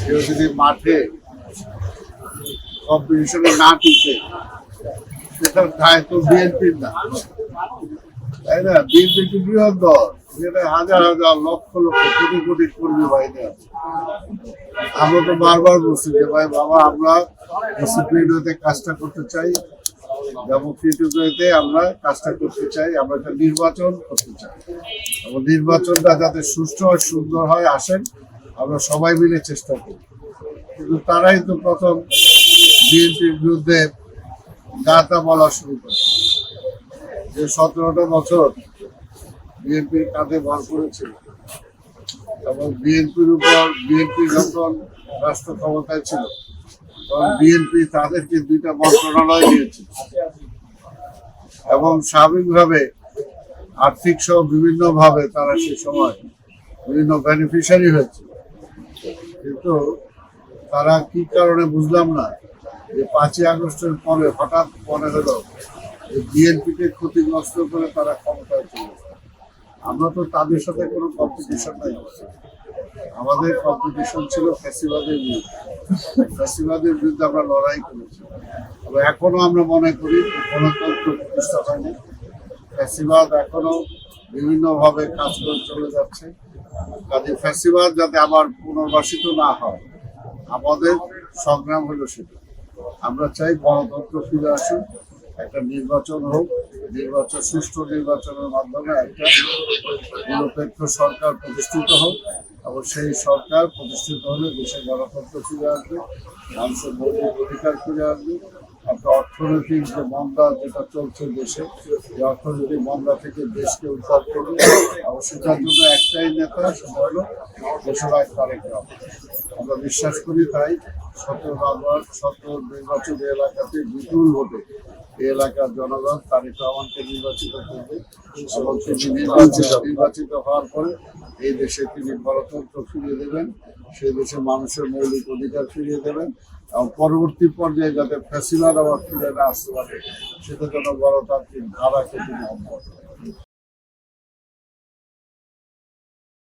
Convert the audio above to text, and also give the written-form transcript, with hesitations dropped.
কেউ যদি মাঠে কম্পিটিশনে না টিকে সেটার দায় তো বিএনপির না, তাই না? বিএনপি একটি বৃহৎ দল, যেটা হাজার হাজার লক্ষ লক্ষ কোটি কোটি কর্মী বাহিনী আছে। আমরা তো বারবার বলছি যে ভাই বাবা, আমরা ডিসিপ্লিন হতে কাজটা করতে চাই, ডেমোক্রেটিক হতে আমরা কাজটা করতে চাই, আমরা একটা নির্বাচন করতে চাই এবং নির্বাচনটা যাতে সুষ্ঠু হয়, সুন্দর হয়, আসেন, আমরা সবাই মিলে চেষ্টা করি। কিন্তু তারাই তো প্রথম বিএনপির বিরুদ্ধে গাঁথা বলা শুরু করে, যে 17টা বছর বিএনপির কাঁধে ভর করেছিল এবং বিএনপির উপর বিএনপি যখন রাষ্ট্র ক্ষমতায় ছিল তখন বিএনপি তাদেরকে 2টা মন্ত্রণালয় দিয়েছিল এবং স্বাভাবিকভাবে আর্থিক সহ বিভিন্নভাবে তারা সে সময় বিভিন্ন বেনিফিশিয়ারি হয়েছিল। কিন্তু তারা কি কারণে বুঝলাম না, যে 5ই আগস্টের পরে হঠাৎ মনে হলো যে বিএনপিকে ক্ষতিগ্রস্ত করে তারা ক্ষমতায় চলে। আমরা তো তাদের সাথে কোনো কম্পিটিশন নাই, আমাদের কম্পিটিশন ছিল ফ্যাসিবাদের বিরুদ্ধে। ফ্যাসিবাদের বিরুদ্ধে আমরা লড়াই করেছি এবং এখনো আমরা মনে করি গণতন্ত্র প্রতিষ্ঠা হয়নি, ফ্যাসিবাদ এখনো বিভিন্নভাবে কাজ করে চলে যাচ্ছে। কাজে ফ্যাসিবাদ যাতে আবার পুনর্বাসিত না হয়, আমাদের সংগ্রাম হলো সেটা। আমরা চাই গণতন্ত্র ফিরে আসুক, একটা নির্বাচন হোক, নির্বাচন সুষ্ঠু নির্বাচনের মাধ্যমে একটা নিরপেক্ষ সরকার প্রতিষ্ঠিত হোক এবং সেই সরকার প্রতিষ্ঠিত হলে দেশে গণতন্ত্র ফিরে আসবে, মানুষের মৌলিক অধিকার ফিরে আসবে। একটা অর্থনৈতিক যে মন্দা যেটা চলছে দেশে, এই অর্থনৈতিক মন্দা থেকে দেশকে উদ্ধার করবে এবং সেটার জন্য একটাই নেতা, সেটা হলো দেশনায়ক তারেক রহমান। আমরা বিশ্বাস করি তাই 17 নির্বাচন এলাকাতে বিপুল ভোটে এই এলাকার জনগণ তারেক রহমানকে নির্বাচিত করবে এবং তিনি নির্বাচিত হওয়ার পরে এই দেশে তিনি গণতন্ত্র ফিরিয়ে দেবেন, সেই দেশের মানুষের মৌলিক অধিকার ফিরিয়ে দেবেন এবং পরবর্তী পর্যায়ে যাতে ফ্যাসিবাদ আবার ফিরে না আসতে পারে সেটা যেন গণতান্ত্রিক ধারাকে তিনি অব্যাহত